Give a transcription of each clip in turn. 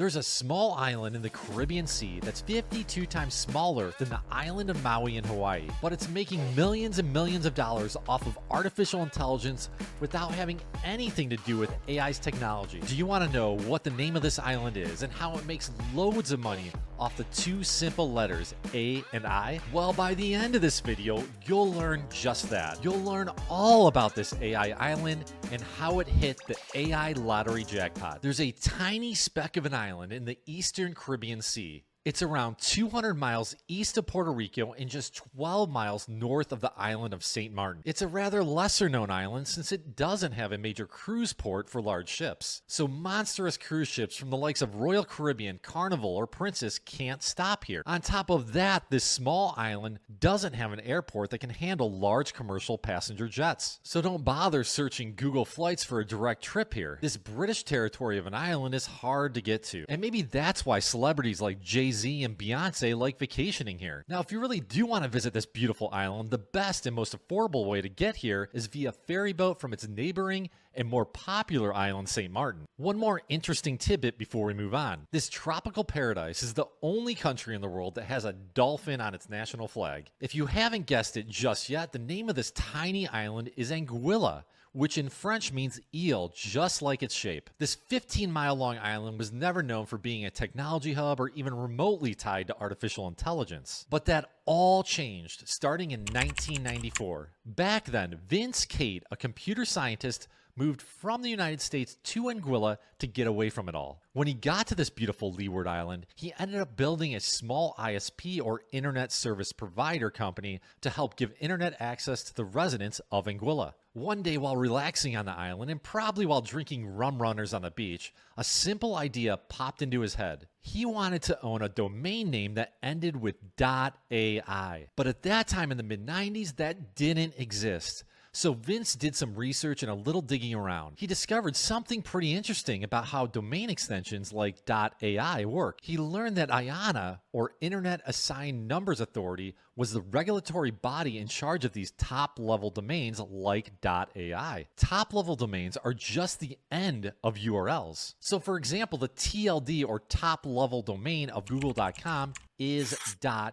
There's a small island in the Caribbean Sea that's 52 times smaller than the island of Maui in Hawaii, but it's making millions and millions of dollars off of artificial intelligence without having anything to do with AI's technology. Do you want to know what the name of this island is and how it makes loads of money off the two simple letters A and I? Well, by the end of this video, you'll learn just that. You'll learn all about this AI island and how it hit the AI lottery jackpot. There's a tiny speck of an island in the eastern Caribbean Sea. It's around 200 miles east of Puerto Rico and just 12 miles north of the island of St. Martin. It's a rather lesser known island since it doesn't have a major cruise port for large ships. So monstrous cruise ships from the likes of Royal Caribbean, Carnival, or Princess can't stop here. On top of that, this small island doesn't have an airport that can handle large commercial passenger jets. So don't bother searching Google Flights for a direct trip here. This British territory of an island is hard to get to. And maybe that's why celebrities like Jay-Z and Beyonce like vacationing here. Now, if you really do want to visit this beautiful island, the best and most affordable way to get here is via ferry boat from its neighboring and more popular island, St. Martin. One more interesting tidbit before we move on. This tropical paradise is the only country in the world that has a dolphin on its national flag. If you haven't guessed it just yet, the name of this tiny island is Anguilla, which in French means eel, just like its shape. This 15-mile-long island was never known for being a technology hub or even remotely tied to artificial intelligence. But that all changed starting in 1994. Back then, Vince Cate, a computer scientist, moved from the United States to Anguilla to get away from it all. When he got to this beautiful leeward island, he ended up building a small ISP or internet service provider company to help give internet access to the residents of Anguilla. One day while relaxing on the island and probably while drinking rum runners on the beach, a simple idea popped into his head. He wanted to own a domain name that ended with .ai. But at that time in the mid-90s, that didn't exist. So Vince did some research and a little digging around. He discovered something pretty interesting about how domain extensions like .ai work. He learned that IANA, or Internet Assigned Numbers Authority, was the regulatory body in charge of these top-level domains like .ai. Top-level domains are just the end of URLs. So for example, the TLD or top-level domain of google.com is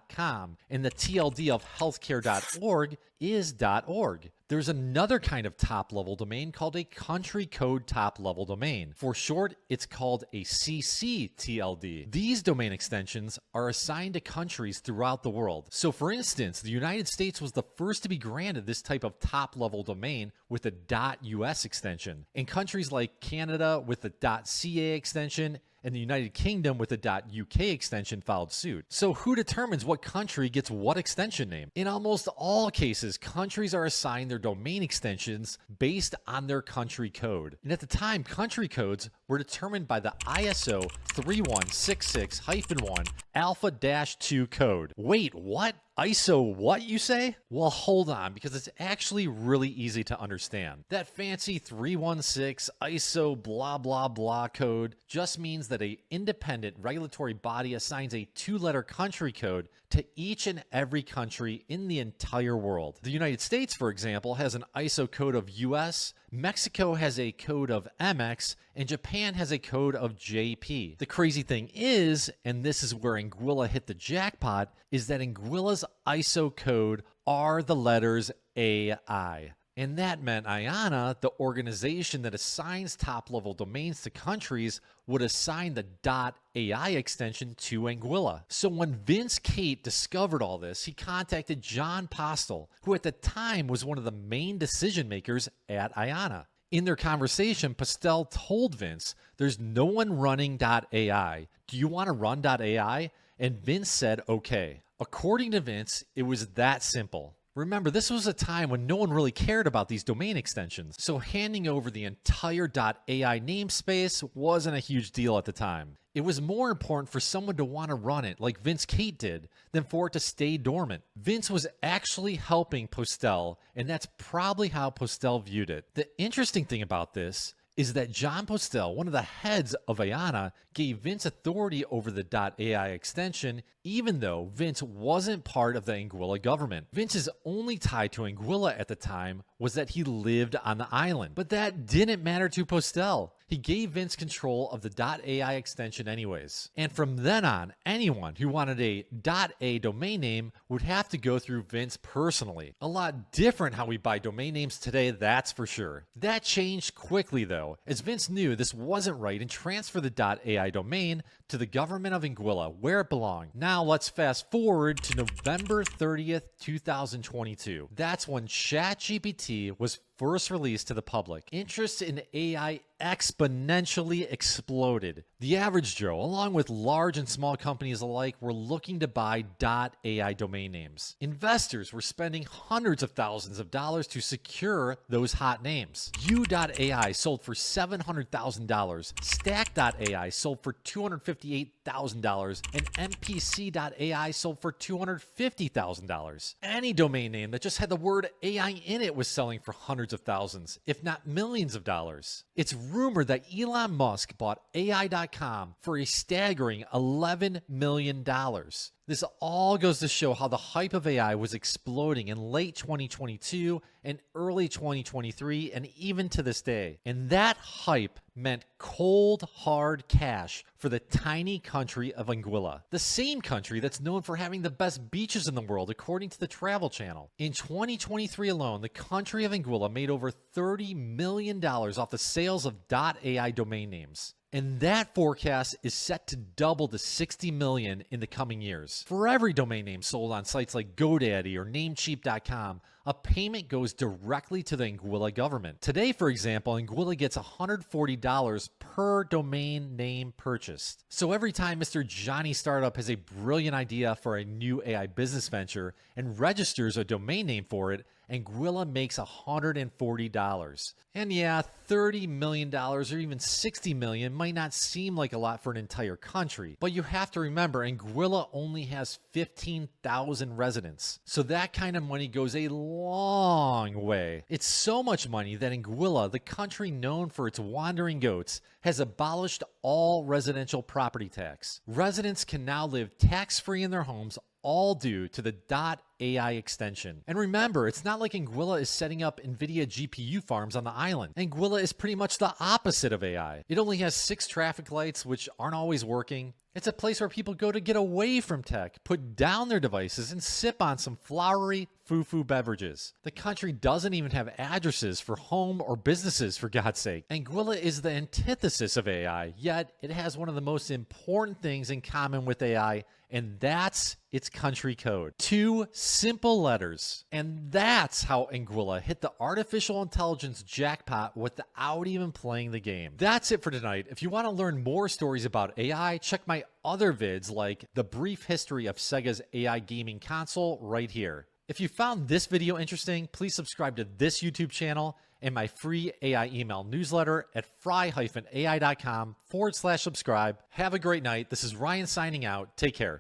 .com, and the TLD of healthcare.org is .org. There's another kind of top-level domain called a country code top-level domain. For short, it's called a CCTLD. These domain extensions are assigned to countries throughout the world. So for instance, the United States was the first to be granted this type of top-level domain with a .us extension, and countries like Canada with the .ca extension and the United Kingdom with the .uk extension followed suit. So who determines what country gets what extension name? In almost all cases, countries are assigned their domain extensions based on their country code. And at the time, country codes were determined by the ISO 3166-1 alpha-2 code. Wait, what? ISO what, you say? Well, hold on, because it's actually really easy to understand. That fancy 316 ISO blah blah blah code just means that an independent regulatory body assigns a two-letter country code to each and every country in the entire world. The United States, for example, has an ISO code of US, Mexico has a code of MX, and Japan has a code of JP. The crazy thing is, and this is where Anguilla hit the jackpot, is that Anguilla's ISO code are the letters AI. And that meant IANA, the organization that assigns top-level domains to countries, would assign the .ai extension to Anguilla. So when Vince Cate discovered all this, he contacted John Postel, who at the time was one of the main decision makers at IANA. In their conversation, Postel told Vince, "There's no one running .ai. Do you want to run .ai?" And Vince said, okay. According to Vince, it was that simple. Remember, this was a time when no one really cared about these domain extensions, so handing over the entire .ai namespace wasn't a huge deal at the time. It was more important for someone to want to run it, like Vince Cate did, than for it to stay dormant. Vince was actually helping Postel, and that's probably how Postel viewed it. The interesting thing about this is that John Postel, one of the heads of IANA, gave Vince authority over the .ai extension, even though Vince wasn't part of the Anguilla government. Vince's only tie to Anguilla at the time was that he lived on the island, but that didn't matter to Postel. He gave Vince control of the .ai extension anyways. And from then on, anyone who wanted a .a domain name would have to go through Vince personally. A lot different how we buy domain names today, that's for sure. That changed quickly though, as Vince knew this wasn't right and transferred the .ai domain to the government of Anguilla, where it belonged. Now let's fast forward to November 30th, 2022. That's when ChatGPT was first released to the public. Interest in AI exponentially exploded. The average Joe, along with large and small companies alike, were looking to buy .ai domain names. Investors were spending hundreds of thousands of dollars to secure those hot names. U.ai sold for $700,000, Stack.ai sold for $258,000, and NPC.ai sold for $250,000. Any domain name that just had the word AI in it was selling for hundreds of thousands, if not millions of dollars. It's rumored that Elon Musk bought AI.com for a staggering $11 million. This all goes to show how the hype of AI was exploding in late 2022 and early 2023 and even to this day. And that hype meant cold, hard cash for the tiny country of Anguilla, the same country that's known for having the best beaches in the world according to the Travel Channel. In 2023 alone, the country of Anguilla made over $30 million off the sales of .ai domain names. And that forecast is set to double to 60 million in the coming years. For every domain name sold on sites like GoDaddy or Namecheap.com, a payment goes directly to the Anguilla government. Today, for example, Anguilla gets $140 per domain name purchased. So every time Mr. Johnny Startup has a brilliant idea for a new AI business venture and registers a domain name for it, Anguilla makes $140. And yeah, $30 million or even $60 million might not seem like a lot for an entire country, but you have to remember Anguilla only has 15,000 residents. So that kind of money goes a long way. It's so much money that Anguilla, the country known for its wandering goats, has abolished all residential property tax. Residents can now live tax-free in their homes, all due to the .ai extension. And remember, it's not like Anguilla is setting up NVIDIA GPU farms on the island. Anguilla is pretty much the opposite of AI. It only has 6 traffic lights, which aren't always working. It's a place where people go to get away from tech, put down their devices, and sip on some flowery, foo-foo beverages. The country doesn't even have addresses for home or businesses, for God's sake. Anguilla is the antithesis of AI, yet it has one of the most important things in common with AI, and that's its country code. 2 simple letters. And that's how Anguilla hit the artificial intelligence jackpot without even playing the game. That's it for tonight. If you want to learn more stories about AI, check my other vids like The Brief History of Sega's AI Gaming Console right here. If you found this video interesting, please subscribe to this YouTube channel and my free AI email newsletter at fry-ai.com/subscribe. Have a great night. This is Ryan signing out. Take care.